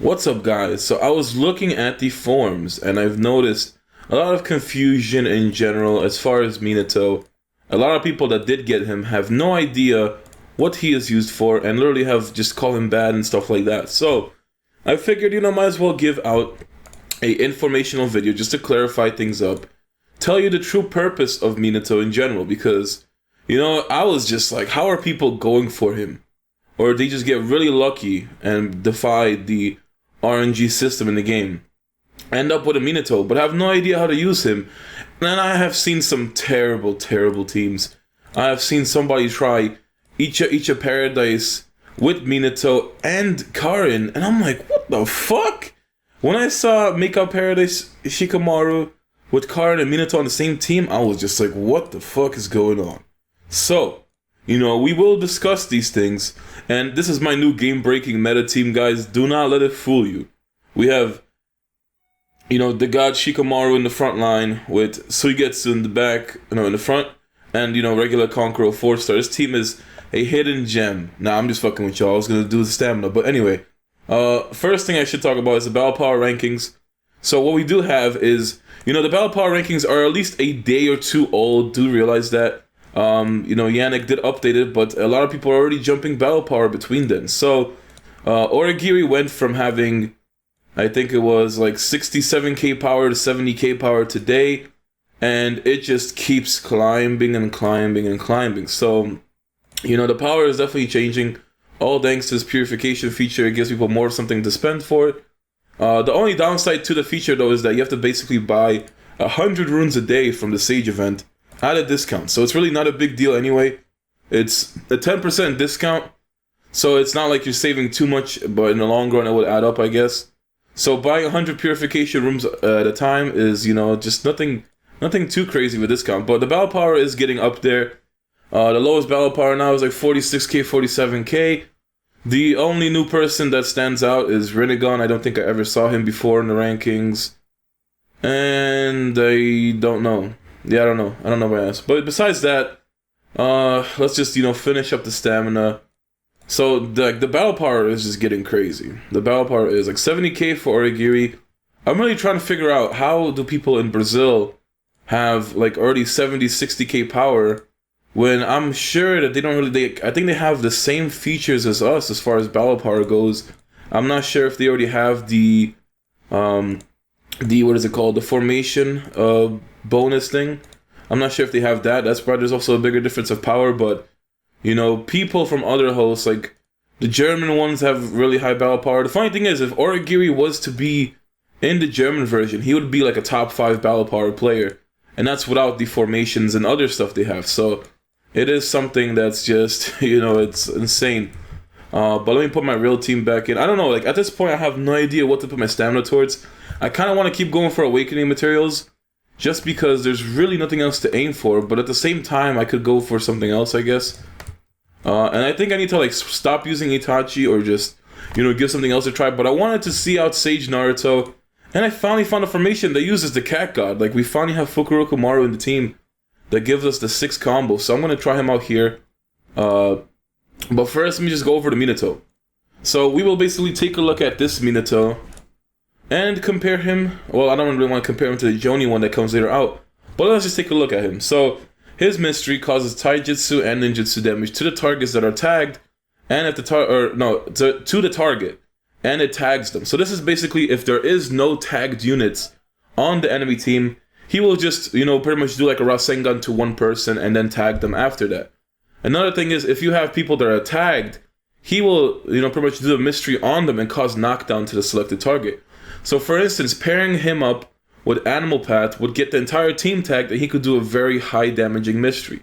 What's up, guys? So I was looking at the forums and I've noticed a lot of confusion in general as far as Minato. A lot of people that did get him have no idea what he is used for and literally have just called him bad and stuff like that. So I figured, might as well give out a informational video just to clarify things up, tell you the true purpose of Minato in general, because, I was just like, how are people going for him? Or they just get really lucky and defy the RNG system in the game, end up with a Minato, but have no idea how to use him. And I have seen some terrible, terrible teams. I have seen somebody try Icha Paradise with Minato and Karin, and I'm like, what the fuck? When I saw Makeup Paradise Shikamaru with Karin and Minato on the same team, I was just like, what the fuck is going on? So, we will discuss these things, and this is my new game-breaking meta team, guys. Do not let it fool you. We have, the god Shikamaru in the front line with Suigetsu in the back, in the front, and, regular Conqueror 4-star. This team is a hidden gem. Nah, I'm just fucking with y'all. I was gonna do the stamina, but anyway. First thing I should talk about is the Battle Power rankings. So what we do have is, the Battle Power rankings are at least a day or two old. Do realize that. Yannick did update it, but a lot of people are already jumping Battle Power between them. So, Origiri went from having, I think it was like 67k power to 70k power today, and it just keeps climbing and climbing and climbing. So, the power is definitely changing, all thanks to this purification feature. It gives people more something to spend for it. The only downside to the feature, though, is that you have to basically buy 100 runes a day from the Sage event at a discount. So it's really not a big deal anyway. It's a 10% discount, so it's not like you're saving too much, but in the long run it would add up, I guess. So buying 100 purification rooms at a time is, just nothing too crazy with discount. But the battle power is getting up there. The lowest battle power now is like 46k, 47k. The only new person that stands out is Rinnegan. I don't think I ever saw him before in the rankings. And I don't know. Yeah, I don't know my ass. But besides that, let's just, finish up the stamina. So, the battle power is just getting crazy. The battle power is like 70k for Origiri. I'm really trying to figure out, how do people in Brazil have like already 70, 60k power when I'm sure that they don't really, I think they have the same features as us as far as battle power goes. I'm not sure if they already have the what is it called? The formation bonus thing. I'm not sure if they have that. That's why there's also a bigger difference of power, but people from other hosts, like the German ones, have really high battle power. The funny thing is, if Origiri was to be in the German version, he would be like a top 5 battle power player, and that's without the formations and other stuff they have. So it is something that's just, it's insane. But let me put my real team back in. I don't know, like at this point I have no idea what to put my stamina towards. I kind of want to keep going for awakening materials, just because there's really nothing else to aim for, but at the same time I could go for something else, I guess. And I think I need to like stop using Itachi, or just, give something else a try. But I wanted to see out Sage Naruto, and I finally found a formation that uses the Cat God. Like, we finally have Fukuroku Maru in the team that gives us the 6 combo, so I'm going to try him out here. But first, let me just go over to Minato. So we will basically take a look at this Minato and compare him. Well, I don't really want to compare him to the Jonin one that comes later out, but let's just take a look at him. So his mystery causes taijutsu and ninjutsu damage to the targets that are tagged, and to the target, and it tags them. So this is basically, if there is no tagged units on the enemy team, he will just, pretty much do like a Rasengan to one person and then tag them after that. Another thing is, if you have people that are tagged, he will, pretty much do the mystery on them and cause knockdown to the selected target. So for instance, pairing him up with Animal Path would get the entire team tagged, and he could do a very high damaging mystery.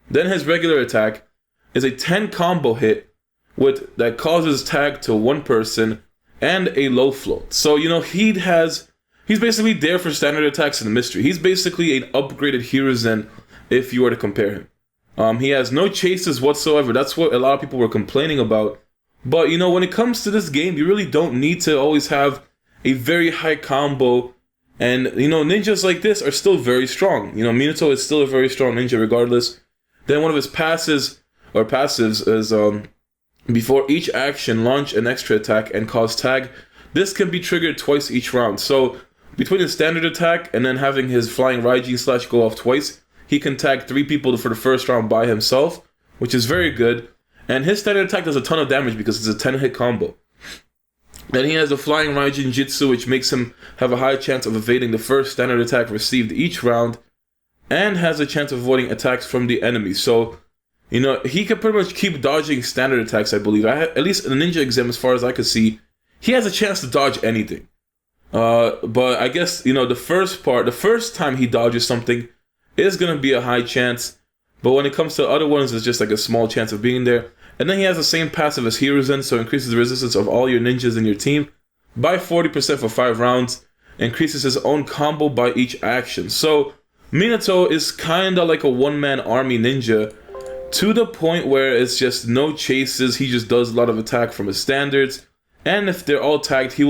Then his regular attack is a 10 combo hit that causes tag to one person and a low float. So, he's basically there for standard attacks in the mystery. He's basically an upgraded Hiruzen if you were to compare him. He has no chases whatsoever. That's what a lot of people were complaining about. But, when it comes to this game, you really don't need to always have a very high combo. And, ninjas like this are still very strong. Minato is still a very strong ninja regardless. Then one of his passives is, before each action, launch an extra attack and cause tag this can be triggered twice each round. So between his standard attack and then having his flying Raiji slash go off twice, he can tag 3 people for the first round by himself, which is very good. And his standard attack does a ton of damage because it's a 10-hit combo. Then he has the flying Raijin Jitsu, which makes him have a high chance of evading the first standard attack received each round, and has a chance of avoiding attacks from the enemy. So, you know, he can pretty much keep dodging standard attacks, I believe. At least in the ninja exam, as far as I could see, he has a chance to dodge anything. But I guess, you know, the first time he dodges something is going to be a high chance. But when it comes to other ones, it's just like a small chance of being there. And then he has the same passive as Hiruzen, so increases the resistance of all your ninjas in your team by 40% for 5 rounds. Increases his own combo by each action. So Minato is kinda like a one-man army ninja, to the point where it's just no chases. He just does a lot of attack from his standards. And if they're all tagged, he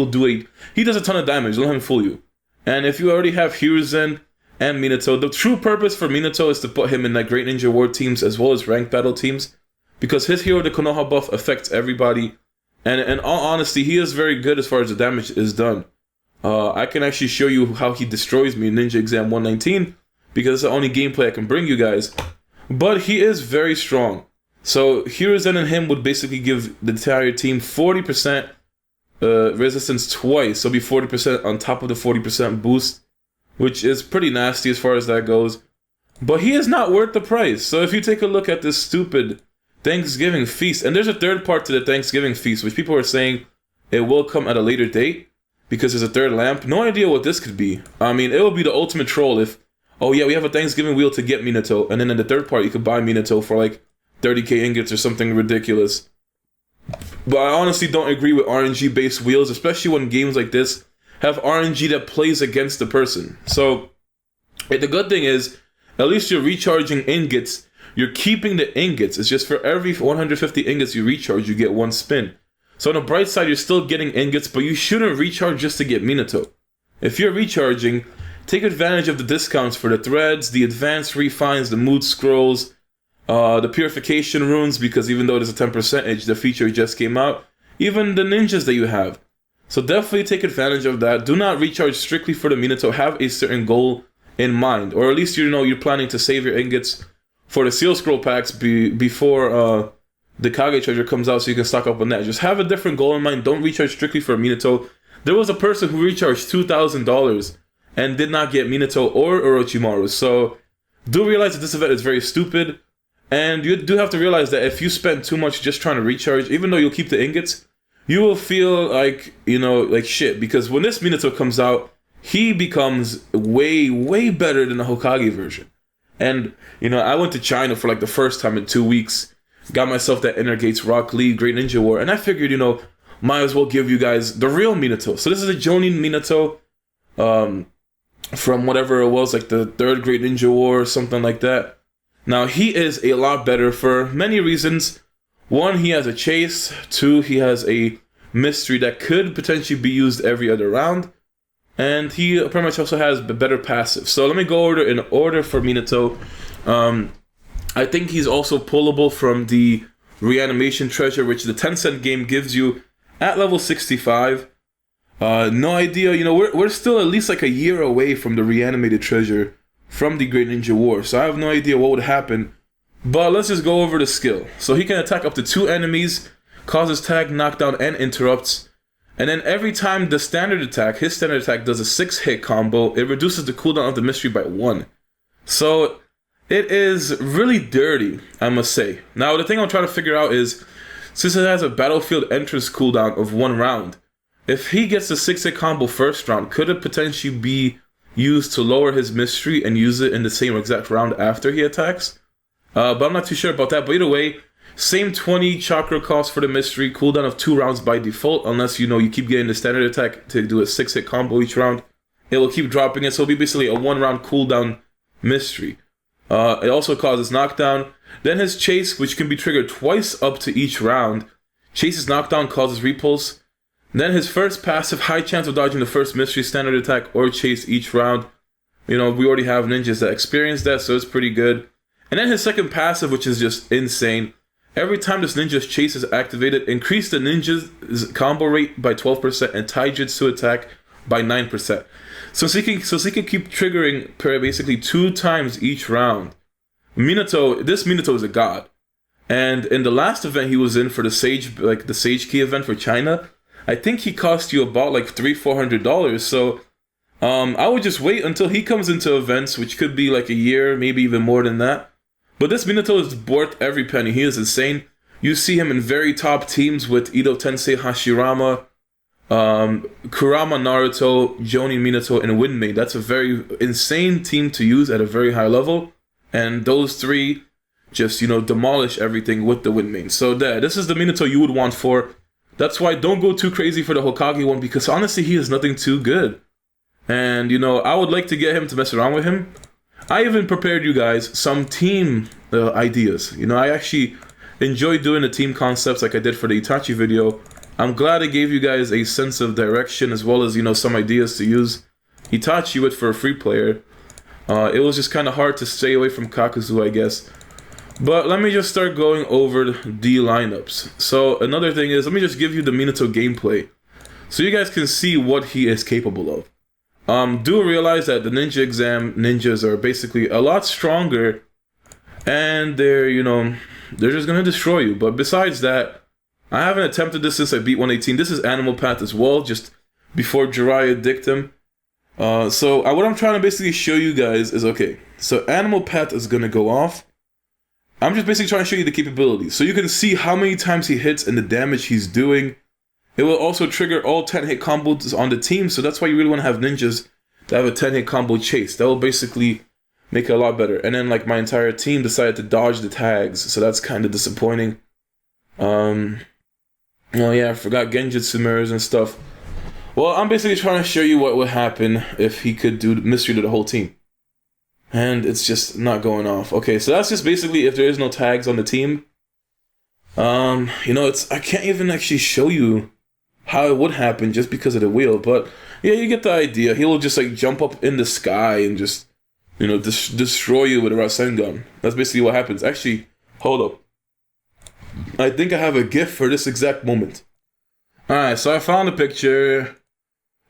does a ton of damage, don't let him fool you. And if you already have Hiruzen and Minato, the true purpose for Minato is to put him in like Great Ninja War teams as well as ranked battle teams, because his Hero the Konoha buff affects everybody. And in all honesty, he is very good as far as the damage is done. I can actually show you how he destroys me in Ninja Exam 119, because it's the only gameplay I can bring you guys. But he is very strong. So Hiruzen and him would basically give the entire team 40% resistance twice. So it'll be 40% on top of the 40% boost, which is pretty nasty as far as that goes. But he is not worth the price. So if you take a look at this stupid Thanksgiving feast, and there's a third part to the Thanksgiving feast, which people are saying it will come at a later date because there's a third lamp. No idea what this could be. I mean, it will be the ultimate troll if, oh yeah, we have a Thanksgiving wheel to get Minato, and then in the third part you could buy Minato for like 30k ingots or something ridiculous. But I honestly don't agree with RNG based wheels, especially when games like this have RNG that plays against the person. So the good thing is, at least you're recharging ingots. You're keeping the ingots. It's just for every 150 ingots you recharge, you get 1 spin. So on the bright side, you're still getting ingots, but you shouldn't recharge just to get Minato. If you're recharging, take advantage of the discounts for the threads, the advanced refines, the mood scrolls, the purification runes, because even though it is a 10%, the feature just came out, even the ninjas that you have. So definitely take advantage of that. Do not recharge strictly for the Minato. Have a certain goal in mind, or at least you know you're planning to save your ingots for the seal scroll packs before the Kage treasure comes out, so you can stock up on that. Just have a different goal in mind. Don't recharge strictly for Minato. There was a person who recharged $2,000 and did not get Minato or Orochimaru. So do realize that this event is very stupid. And you do have to realize that if you spend too much just trying to recharge, even though you'll keep the ingots, you will feel like, you know, like shit. Because when this Minato comes out, he becomes way, way better than the Hokage version. And, you know, I went to China for like the first time in 2 weeks. Got myself that Inner Gates Rock Lee Great Ninja War. And I figured, you know, might as well give you guys the real Minato. So this is a Jonin Minato from whatever it was, like the 3rd Great Ninja War or something like that. Now, he is a lot better for many reasons. 1, he has a chase. 2, he has a mystery that could potentially be used every other round. And he pretty much also has a better passive. So let me go in order for Minato. I think he's also pullable from the Reanimation Treasure, which the Tencent game gives you at level 65. No idea, you know, we're still at least like a year away from the Reanimated Treasure from the Great Ninja War. So I have no idea what would happen. But let's just go over the skill. So he can attack up to 2 enemies, causes tag, knockdown, and interrupts. And then every time the standard attack, his standard attack does a 6-hit combo, it reduces the cooldown of the mystery by 1. So it is really dirty, I must say. Now the thing I'm trying to figure out is, since it has a battlefield entrance cooldown of 1 round, if he gets the 6-hit combo first round, could it potentially be used to lower his mystery and use it in the same exact round after he attacks? But I'm not too sure about that. But either way, same 20 chakra cost for the mystery, cooldown of 2 rounds by default, unless, you know, you keep getting the standard attack to do a 6-hit combo each round. It will keep dropping it, so it'll be basically a 1-round cooldown mystery. It also causes knockdown. Then his chase, which can be triggered twice up to each round. Chase's knockdown causes repulse. Then his first passive, high chance of dodging the first mystery, standard attack, or chase each round. You know, we already have ninjas that experience that, so it's pretty good. And then his second passive, which is just insane. Every time this ninja's chase is activated, increase the ninja's combo rate by 12% and taijutsu attack by 9%. So he can keep triggering basically 2 times each round. This Minato is a god. And in the last event he was in for the Sage Key event for China, I think he cost you about like $300-400. So I would just wait until he comes into events, which could be like a year, maybe even more than that. But this Minato is worth every penny. He is insane. You see him in very top teams with Ito Tensei Hashirama, Kurama Naruto, Jonin Minato, and Winmei. That's a very insane team to use at a very high level. And those 3 just, demolish everything with the Winmei. So this is the Minato you would want for. That's why don't go too crazy for the Hokage one, because honestly he is nothing too good. And, I would like to get him to mess around with him. I even prepared you guys some team ideas. I actually enjoy doing the team concepts like I did for the Itachi video. I'm glad I gave you guys a sense of direction as well as, some ideas to use Itachi with for a free player. It was just kind of hard to stay away from Kakuzu, I guess. But let me just start going over the lineups. So another thing is, let me just give you the Minato gameplay so you guys can see what he is capable of. Do realize that the ninja exam ninjas are basically a lot stronger, and they're just gonna destroy you. But besides that, I haven't attempted this since I beat 118. This is Animal Path as well, just before Jiraiya dicked him. So what I'm trying to basically show you guys is, okay, so Animal Path is gonna go off. I'm just basically trying to show you the capabilities, so you can see how many times he hits and the damage he's doing. It will also trigger all 10-hit combos on the team, so that's why you really want to have ninjas that have a 10-hit combo chase. That will basically make it a lot better. And then, like, my entire team decided to dodge the tags, so that's kind of disappointing. Oh yeah, I forgot Genjutsu mirrors and stuff. Well, I'm basically trying to show you what would happen if he could do mystery to the whole team. And it's just not going off. Okay, so that's just basically if there is no tags on the team. I can't even actually show you how it would happen just because of the wheel, but yeah, you get the idea. He will just like jump up in the sky and just, destroy you with a Rasengan. That's basically what happens. Actually, hold up. I think I have a GIF for this exact moment. Alright, so I found a picture.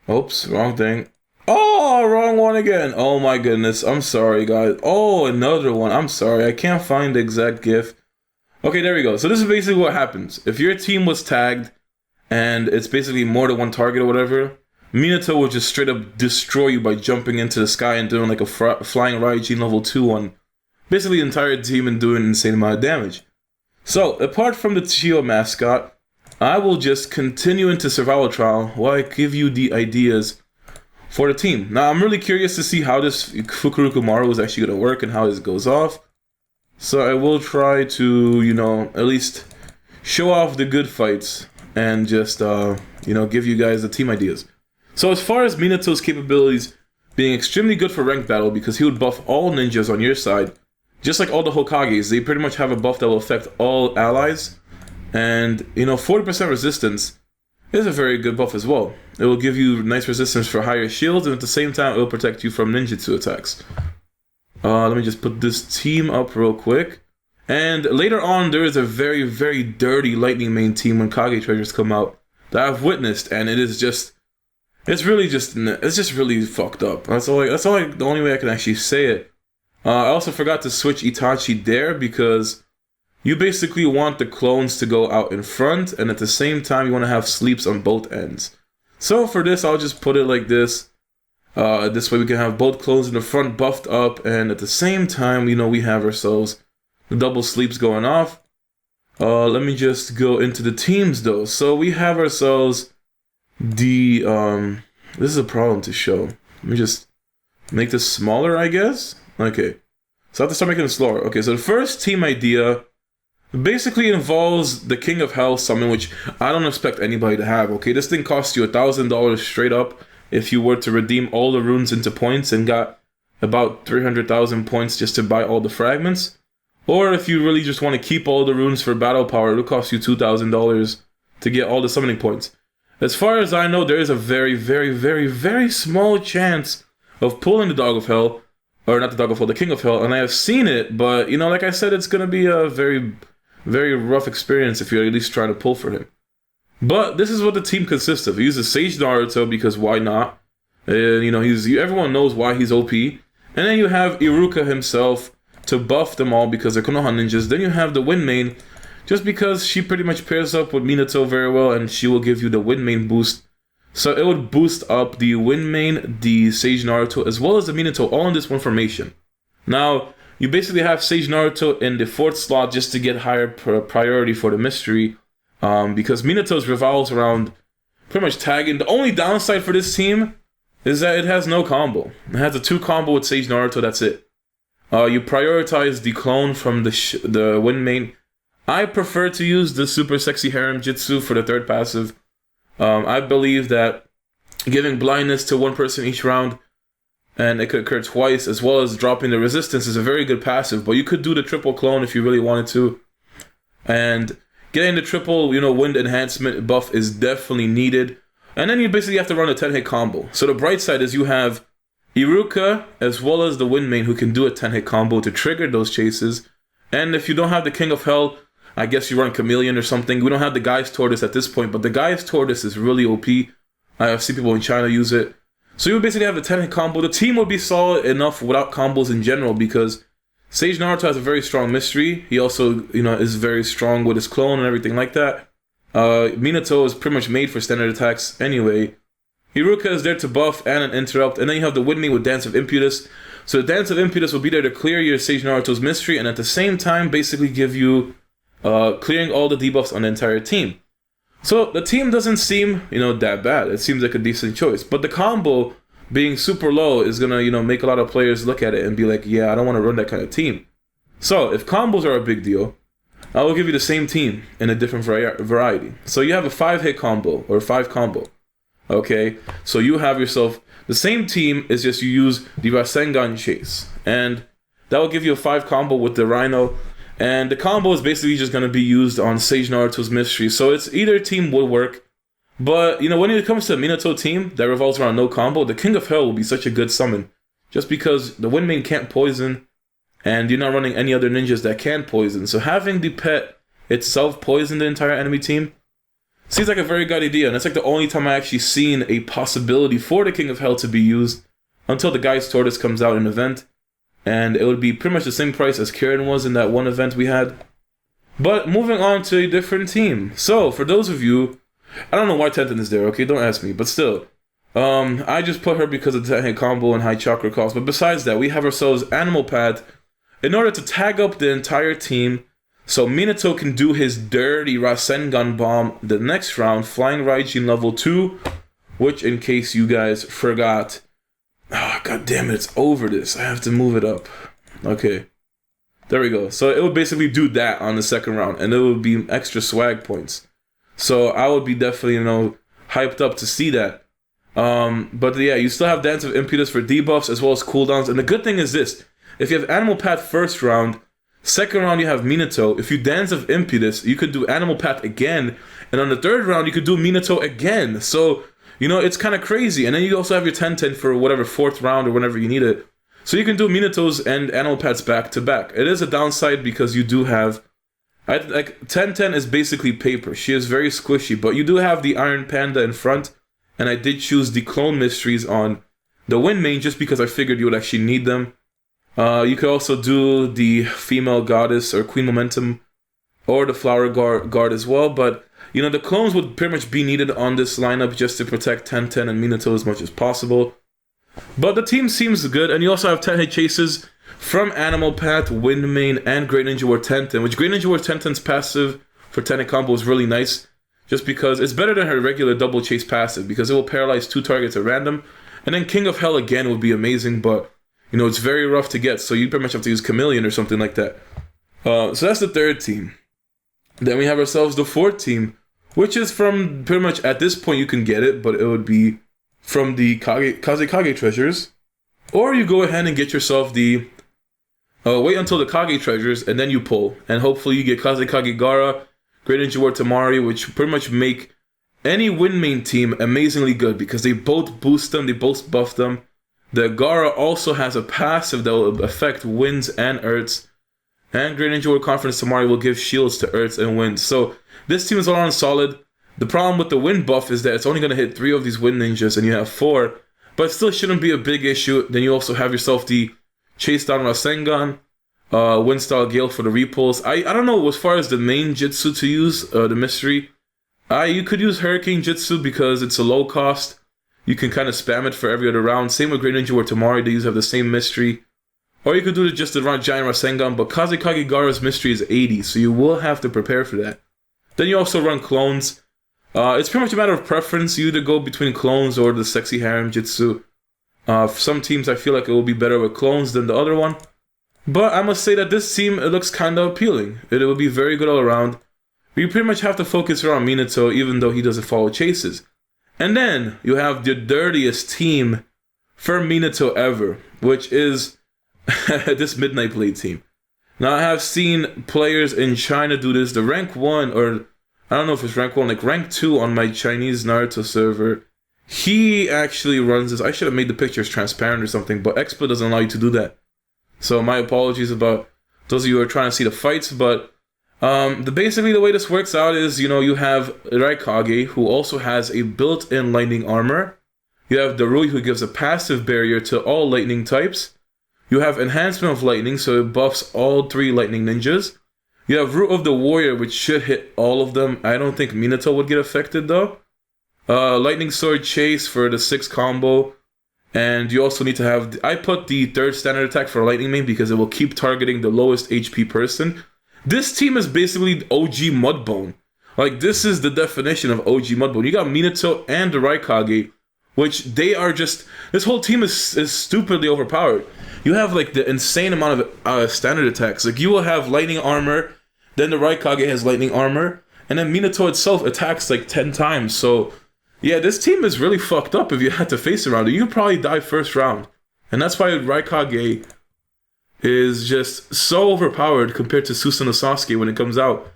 Oops, wrong thing. Oh, wrong one again. Oh my goodness, I'm sorry guys. Oh, another one. I'm sorry, I can't find the exact GIF. Okay, there we go. So this is basically what happens. If your team was tagged, and it's basically more than one target or whatever, Minato will just straight up destroy you by jumping into the sky and doing like a flying Raijin level 2 on basically the entire team and doing an insane amount of damage. So, apart from the Chio mascot, I will just continue into survival trial while I give you the ideas for the team. Now, I'm really curious to see how this Fukuroku Maru is actually going to work and how it goes off. So I will try to, at least show off the good fights and just, give you guys the team ideas. So as far as Minato's capabilities being extremely good for ranked battle, because he would buff all ninjas on your side, just like all the Hokages, they pretty much have a buff that will affect all allies. And, 40% resistance is a very good buff as well. It will give you nice resistance for higher shields, and at the same time, it will protect you from ninjutsu attacks. Let me just put this team up real quick. And later on, there is a very, very dirty Lightning main team when Kage treasures come out that I've witnessed, and it's just really fucked up. The only way I can actually say it. I also forgot to switch Itachi there because you basically want the clones to go out in front, and at the same time, you want to have sleeps on both ends. So for this, I'll just put it like this. This way we can have both clones in the front buffed up, and at the same time, we have ourselves the double sleeps going off. Let me just go into the teams though. So we have ourselves the, this is a problem to show. Let me just make this smaller, I guess. Okay. So I have to start making it slower. Okay, so the first team idea basically involves the King of Hell summon, which I don't expect anybody to have. Okay, this thing costs you $1,000 straight up if you were to redeem all the runes into points and got about 300,000 points just to buy all the fragments. Or if you really just want to keep all the runes for battle power, it'll cost you $2,000 to get all the summoning points. As far as I know, there is a very, very, very, very small chance of pulling the Dog of Hell, or not the Dog of Hell, the King of Hell, and I have seen it, but, like I said, it's going to be a very, very rough experience if you're at least trying to pull for him. But this is what the team consists of. He uses Sage Naruto because why not? And everyone knows why he's OP. And then you have Iruka himself to buff them all because they're Konoha ninjas. Then you have the Wind Main, just because she pretty much pairs up with Minato very well, and she will give you the Wind Main boost. So it would boost up the Wind Main, the Sage Naruto, as well as the Minato, all in this one formation. Now, you basically have Sage Naruto in the 4th slot just to get higher priority for the mystery, because Minato's revolves around pretty much tagging. The only downside for this team is that it has no combo. It has a 2 combo with Sage Naruto, that's it. You prioritize the clone from the Wind Main. I prefer to use the Super Sexy Harem Jitsu for the 3rd passive. I believe that giving blindness to 1 person each round, and it could occur twice, as well as dropping the resistance, is a very good passive. But you could do the triple clone if you really wanted to. And getting the triple, wind enhancement buff is definitely needed. And then you basically have to run a 10-hit combo. So the bright side is you have Iruka, as well as the Wind Main, who can do a 10-hit combo to trigger those chases. And if you don't have the King of Hell, I guess you run Chameleon or something. We don't have the Guy's Tortoise at this point, but the Guy's Tortoise is really OP. I've seen people in China use it. So you would basically have the 10-hit combo. The team would be solid enough without combos in general, because Sage Naruto has a very strong mystery. He also, is very strong with his clone and everything like that. Minato is pretty much made for standard attacks anyway. Iruka is there to buff and an interrupt. And then you have the Wind Main with Dance of Impetus. So the Dance of Impetus will be there to clear your Sage Naruto's mystery, and at the same time basically give you clearing all the debuffs on the entire team. So the team doesn't seem, that bad. It seems like a decent choice. But the combo being super low is gonna, make a lot of players look at it and be like, yeah, I don't want to run that kind of team. So if combos are a big deal, I will give you the same team in a different variety. So you have a 5-hit combo or 5 combo. Okay, so you have yourself the same team, is just you use the Rasengan Chase, and that will give you a 5 combo with the Rhino. And the combo is basically just going to be used on Sage Naruto's mystery. So it's either team will work. But, when it comes to a Minato team that revolves around no combo, the King of Hell will be such a good summon. Just because the Wind Main can't poison, and you're not running any other ninjas that can poison. So having the pet itself poison the entire enemy team seems like a very good idea. And it's like the only time I actually seen a possibility for the King of Hell to be used, until the Guy's Tortoise comes out in an event. And it would be pretty much the same price as Kieran was in that one event we had. But moving on to a different team. So, for those of you, I don't know why Tenten is there, okay? Don't ask me, but still. I just put her because of the 10-hit combo and high chakra cost. But besides that, we have ourselves Animal Pad in order to tag up the entire team, so Minato can do his dirty Rasengan bomb the next round, Flying Raijin level 2, which, in case you guys forgot, god damn it, it's over this. I have to move it up. Okay. There we go. So it would basically do that on the second round, and it would be extra swag points. So I would be definitely, hyped up to see that. But yeah, you still have Dance of Impetus for debuffs as well as cooldowns. And the good thing is this. If you have Animal Path first round, second round you have Minato. If you Dance of Impetus, you could do Animal Path again. And on the third round, you could do Minato again. So it's kind of crazy. And then you also have your 10-10 for whatever 4th round or whenever you need it. So you can do Minato's and Animal Pads back to back. It is a downside because you do have... 10-10 is basically paper. She is very squishy. But you do have the Iron Panda in front. And I did choose the Clone Mysteries on the Wind Main just because I figured you would actually need them. You could also do the Female Goddess or Queen Momentum or the Flower Guard as well. But... the clones would pretty much be needed on this lineup just to protect 10-10 and Minato as much as possible. But the team seems good, and you also have 10-hit chases from Animal Path, Wind Main, and Great Ninja War 10-10, which Great Ninja War 10-10's passive for 10-hit combo is really nice, just because it's better than her regular double chase passive, because it will paralyze 2 targets at random. And then King of Hell again would be amazing, but, it's very rough to get, so you pretty much have to use Chameleon or something like that. So that's the third team. Then we have ourselves the 4th team, which is from pretty much at this point you can get it, but it would be from the Kage treasures. Or you go ahead and get yourself the... wait until the Kage treasures and then you pull. And hopefully you get Kage Gara, Great Ninja War Tamari, which pretty much make any Wind Main team amazingly good because they both boost them, they both buff them. The Gara also has a passive that will affect winds and earths. And Great Ninja Warrior Confidence Tamari will give shields to Earths and Winds. So this team is all around solid. The problem with the wind buff is that it's only going to hit 3 of these wind ninjas and you have 4. But it still shouldn't be a big issue. Then you also have yourself the Chase Down Rasengan, Wind Style Gale for the repulse. I don't know as far as the main Jitsu to use, the mystery. You could use Hurricane Jitsu because it's a low cost. You can kind of spam it for every other round. Same with Great Ninja Warrior Tamari, they use have the same mystery. Or you could do just the Giant Rasengan, but Kazekage Gaara's mystery is 80, so you will have to prepare for that. Then you also run clones. It's pretty much a matter of preference. You either go between clones or the Sexy Harem Jitsu. For some teams, I feel like it will be better with clones than the other one. But I must say that this team, it looks kind of appealing. It will be very good all around. You pretty much have to focus around Minato, even though he doesn't follow chases. And then you have the dirtiest team for Minato ever, which is this Midnight Blade team. Now, I have seen players in China do this. The rank 1, or I don't know if it's rank 1, like rank 2 on my Chinese Naruto server. He actually runs this. I should have made the pictures transparent or something, but XSplit doesn't allow you to do that. So my apologies about those of you who are trying to see the fights, but basically the way this works out is, you have Raikage, who also has a built-in lightning armor. You have Darui, who gives a passive barrier to all lightning types. You have Enhancement of Lightning, so it buffs all 3 lightning ninjas. You have Root of the Warrior, which should hit all of them. I don't think Minato would get affected, though. Lightning Sword Chase for the 6 combo. And you also need to have... I put the 3rd standard attack for Lightning Main because it will keep targeting the lowest HP person. This team is basically OG Mudbone. Like, this is the definition of OG Mudbone. You got Minato and the Raikage, which they are just... This whole team is stupidly overpowered. You have, like, the insane amount of standard attacks. Like, you will have Lightning Armor, then the Raikage has Lightning Armor, and then Minato itself attacks, like, 10 times. So, yeah, this team is really fucked up if you had to face around it. You'd probably die first round. And that's why Raikage is just so overpowered compared to Susanoo Sasuke when it comes out.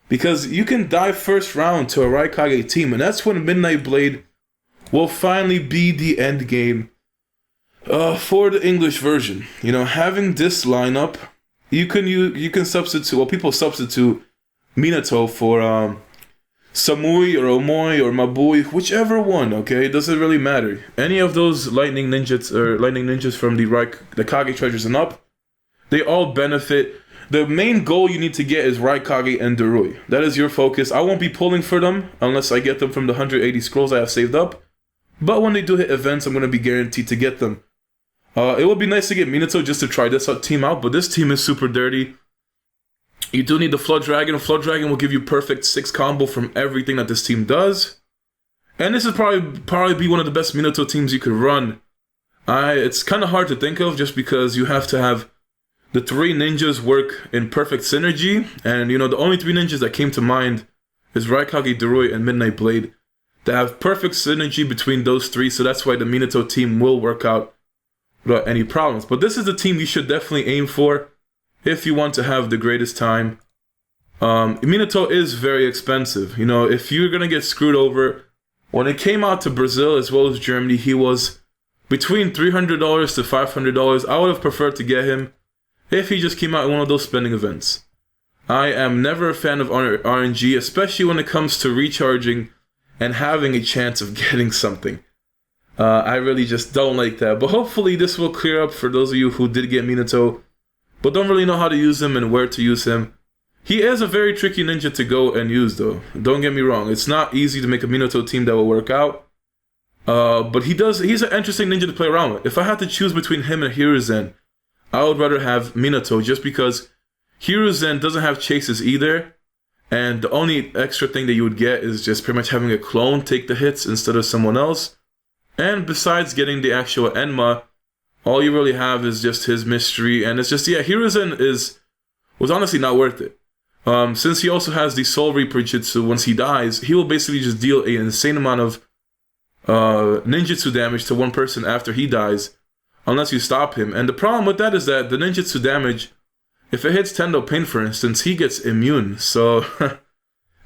Because you can die first round to a Raikage team, and that's when Midnight Blade will finally be the end game. For the English version, having this lineup, you can substitute. Well, people substitute Minato for Samui or Omoi or Mabui, whichever one. Okay, it doesn't really matter. Any of those lightning ninjas from the Kage treasures and up, they all benefit. The main goal you need to get is Raikage and Darui. That is your focus. I won't be pulling for them unless I get them from the 180 scrolls I have saved up. But when they do hit events, I'm going to be guaranteed to get them. It would be nice to get Minato just to try this team out, but this team is super dirty. You do need the Flood Dragon. Flood Dragon will give you perfect 6 combo from everything that this team does. And this is probably be one of the best Minato teams you could run. It's kind of hard to think of just because you have to have the 3 ninjas work in perfect synergy. And, the only 3 ninjas that came to mind is Raikage, Darui, and Midnight Blade. They have perfect synergy between those 3, so that's why the Minato team will work out without any problems. But this is the team you should definitely aim for if you want to have the greatest time. Minato is very expensive. If you're going to get screwed over, when it came out to Brazil as well as Germany, he was between $300 to $500. I would have preferred to get him if he just came out in one of those spending events. I am never a fan of RNG, especially when it comes to recharging and having a chance of getting something. I really just don't like that. But hopefully this will clear up for those of you who did get Minato, but don't really know how to use him and where to use him. He is a very tricky ninja to go and use, though. Don't get me wrong. It's not easy to make a Minato team that will work out. But he's an interesting ninja to play around with. If I had to choose between him and Hiruzen, I would rather have Minato just because Hiruzen doesn't have chases either. And the only extra thing that you would get is just pretty much having a clone take the hits instead of someone else. And besides getting the actual Enma, all you really have is just his mystery. And it's just, Hiruzen was honestly not worth it. Since he also has the Soul Reaper Jitsu, once he dies, he will basically just deal an insane amount of ninjutsu damage to one person after he dies, unless you stop him. And the problem with that is that the ninjutsu damage, if it hits Tendo Pain, for instance, he gets immune. So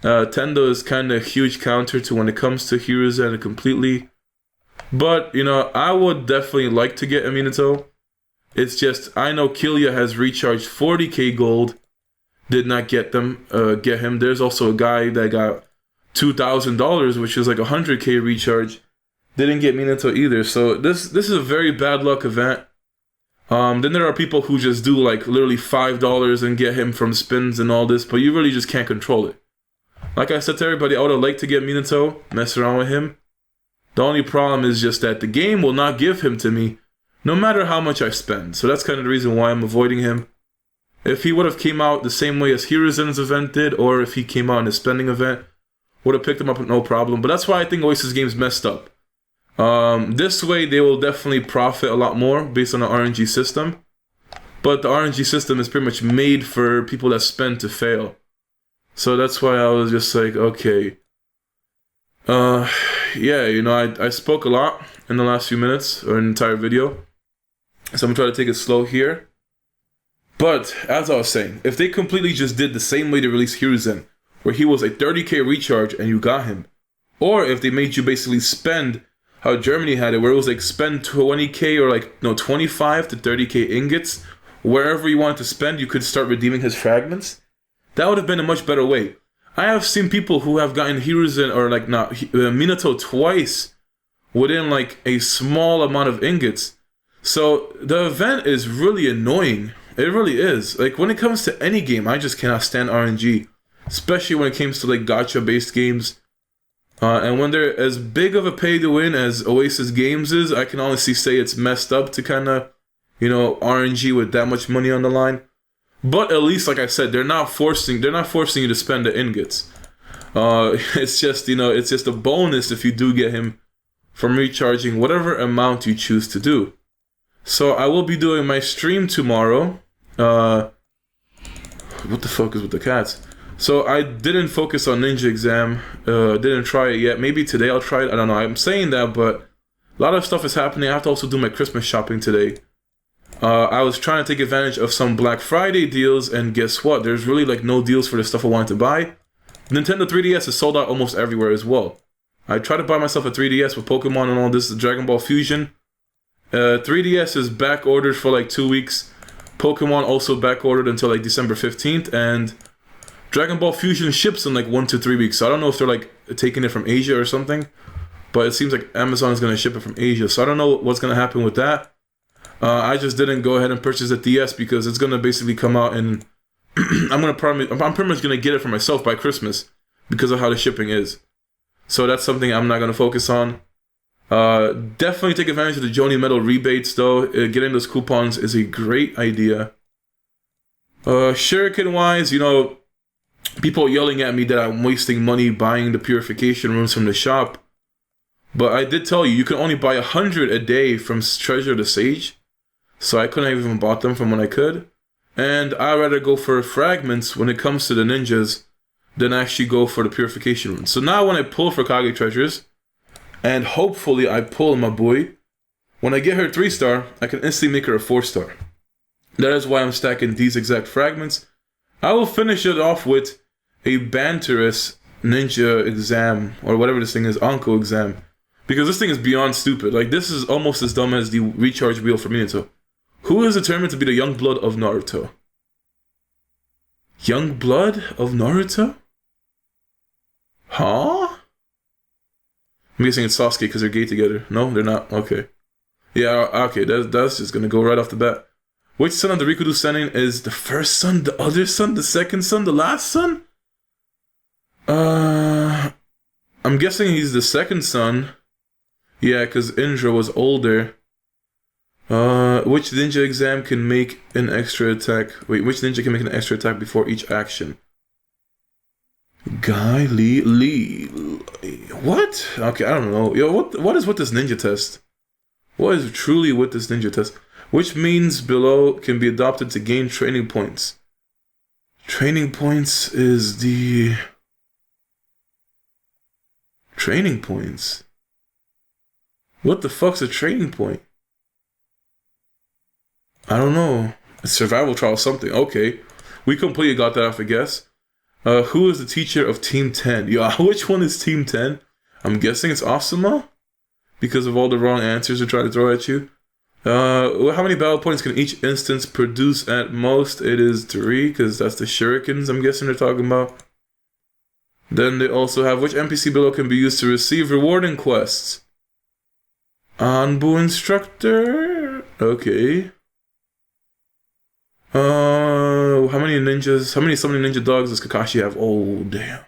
Tendo is kind of a huge counter to when it comes to Hiruzen completely. But, I would definitely like to get a Minato. It's just, I know Killia has recharged 40k gold, did not get him. There's also a guy that got $2,000, which is like 100k recharge, didn't get Minato either. So this is a very bad luck event. Then there are people who just do like literally $5 and get him from spins and all this, but you really just can't control it. Like I said to everybody, I would have liked to get Minato, mess around with him. The only problem is just that the game will not give him to me, no matter how much I spend. So that's kind of the reason why I'm avoiding him. If he would have came out the same way as Hiruzen's event did, or if he came out in a spending event, would have picked him up with no problem. But that's why I think Oasis game's messed up. This way they will definitely profit a lot more based on the RNG system. But the RNG system is pretty much made for people that spend to fail. So that's why I was just like, okay. Yeah, you know, I spoke a lot in the last few minutes, or an entire video. So I'm going to try to take it slow here. But, as I was saying, if they completely just did the same way they released Hiruzen, where he was a 30k recharge and you got him, or if they made you basically spend how Germany had it, where it was like spend 20k or like, no, 25 to 30k ingots, wherever you wanted to spend, you could start redeeming his fragments, that would have been a much better way. I have seen people who have gotten Hiruzen, or like, not, Minato twice within like a small amount of ingots. So the event is really annoying. It really is. Like, when it comes to any game, I just cannot stand RNG. Especially when it comes to, like, gacha-based games. And when they're as big of a pay-to-win as Oasis Games is, I can honestly say it's messed up to kind of, you know, RNG with that much money on the line. But at least, like I said, they're not forcing you to spend the ingots. It's just, you know, it's just a bonus if you do get him from recharging whatever amount you choose to do. So I will be doing my stream tomorrow. What the fuck is with the cats? So I didn't focus on Ninja Exam. Didn't try it yet. Maybe today I'll try it. I don't know. I'm saying that, but a lot of stuff is happening. I have to also do my Christmas shopping today. I was trying to take advantage of some Black Friday deals, and guess what? There's really like no deals for the stuff I wanted to buy. Nintendo 3DS is sold out almost everywhere as well. I tried to buy myself a 3DS with Pokemon and all this, Dragon Ball Fusion. 3DS is back ordered for like 2 weeks. Pokemon also back ordered until like December 15th, and Dragon Ball Fusion ships in like 1 to 3 weeks. So I don't know if they're like taking it from Asia or something, but it seems like Amazon is going to ship it from Asia. So I don't know what's going to happen with that. I just didn't go ahead and purchase the DS because it's going to basically come out and I'm pretty much going to get it for myself by Christmas because of how the shipping is. So that's something I'm not going to focus on. Definitely take advantage of the Joni Metal rebates though. Getting those coupons is a great idea. Shuriken wise, you know, people yelling at me that I'm wasting money buying the purification rooms from the shop. But I did tell you, you can only buy 100 a day from Treasure to Sage. So I couldn't have even bought them from when I could. And I'd rather go for fragments when it comes to the ninjas than actually go for the purification rooms. So now when I pull for Hokage treasures, and hopefully I pull my boy, when I get her 3-star, I can instantly make her a 4-star. That is why I'm stacking these exact fragments. I will finish it off with a Banterous Ninja exam, or whatever this thing is, Anko exam. Because this thing is beyond stupid. Like, this is almost as dumb as the recharge wheel for Minato. Who is determined to be the young blood of Naruto? Young blood of Naruto? Huh? I'm guessing it's Sasuke because they're gay together. No, they're not. Okay. Yeah, okay, that's just gonna go right off the bat. Which son of the Rikudo Sennin is the first son, the other son, the second son, the last son? I'm guessing he's the second son. Yeah, because Indra was older. Which ninja exam can make an extra attack? Wait, which ninja can make an extra attack before each action? Guy Lee. What? Okay, I don't know. Yo, what is with this ninja test? What is truly with this ninja test? Which means below can be adopted to gain training points? Training points is the... Training points? What the fuck's a training point? I don't know. A survival trial something. Okay. We completely got that off a guess. Who is the teacher of Team 10? Yeah, which one is Team 10? I'm guessing it's Asuma? Because of all the wrong answers they're trying to throw at you. How many battle points can each instance produce at most? It is 3, because that's the shurikens I'm guessing they're talking about. Then they also have which NPC below can be used to receive rewarding quests. Anbu instructor? Okay. How many summoning ninja dogs does Kakashi have? Oh, damn.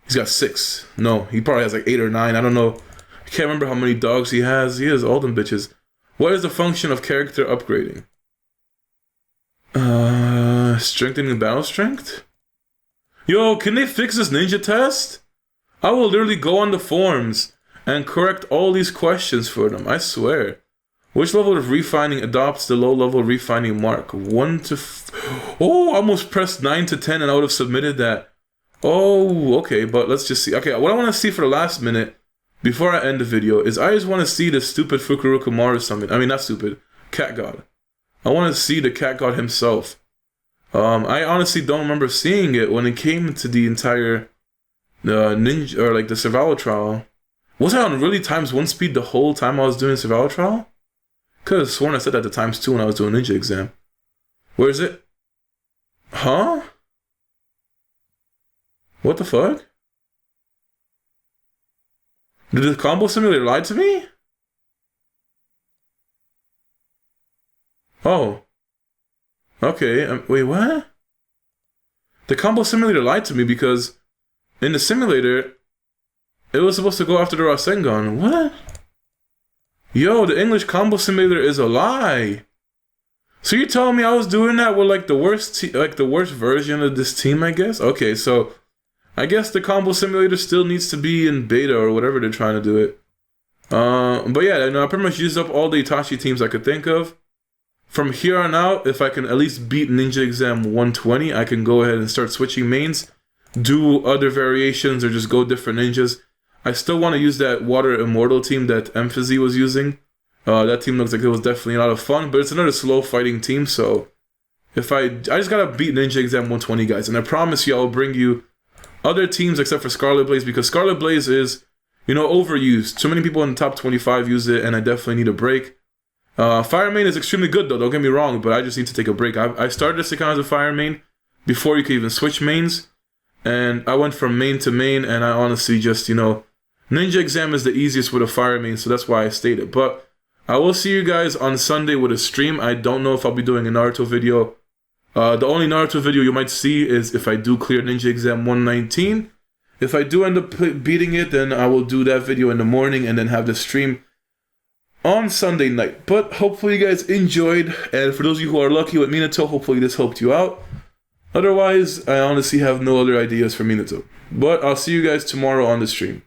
He's got 6. No, he probably has like 8 or 9. I don't know. I can't remember how many dogs he has. He has all them bitches. What is the function of character upgrading? Strengthening battle strength? Yo, can they fix this ninja test? I will literally go on the forums and correct all these questions for them, I swear. Which level of refining adopts the low-level refining mark? 1 to... Oh, I almost pressed 9 to 10 and I would have submitted that. Oh, okay, but let's just see. Okay, what I want to see for the last minute, before I end the video, is I just want to see the stupid Fukurokumaru summon. I mean, not stupid. Cat God. I want to see the Cat God himself. I honestly don't remember seeing it when it came to the entire ninja, or like the survival trial. Was I on really ×1 speed the whole time I was doing survival trial? Could have sworn I said that to ×2 when I was doing ninja exam. Where is it? Huh? What the fuck? Did the combo simulator lie to me? Oh. Okay, wait, what? The combo simulator lied to me because in the simulator, it was supposed to go after the Rasengan. What? Yo, the English combo simulator is a lie. So you're telling me I was doing that with like the worst version of this team, I guess? Okay, so I guess the combo simulator still needs to be in beta or whatever they're trying to do it. But yeah, I pretty much used up all the Itachi teams I could think of. From here on out, if I can at least beat Ninja Exam 120, I can go ahead and start switching mains, do other variations, or just go different ninjas. I still want to use that Water Immortal team that Emphasis was using. That team looks like it was definitely a lot of fun, but it's another slow fighting team, so if I just gotta beat Ninja Exam 120, guys, and I promise you I'll bring you other teams except for Scarlet Blaze, because Scarlet Blaze is, overused. So many people in the top 25 use it, and I definitely need a break. Fire main is extremely good though, don't get me wrong, but I just need to take a break. I started this account as a fire main before you could even switch mains, and I went from main to main, and I honestly just, Ninja Exam is the easiest with a fire main, so that's why I stayed it. But I will see you guys on Sunday with a stream. I don't know if I'll be doing a Naruto video. The only Naruto video you might see is if I do clear Ninja Exam 119. If I do end up beating it, then I will do that video in the morning and then have the stream on Sunday night. But hopefully you guys enjoyed, and for those of you who are lucky with Minato, hopefully this helped you out. Otherwise, I honestly have no other ideas for Minato. But I'll see you guys tomorrow on the stream.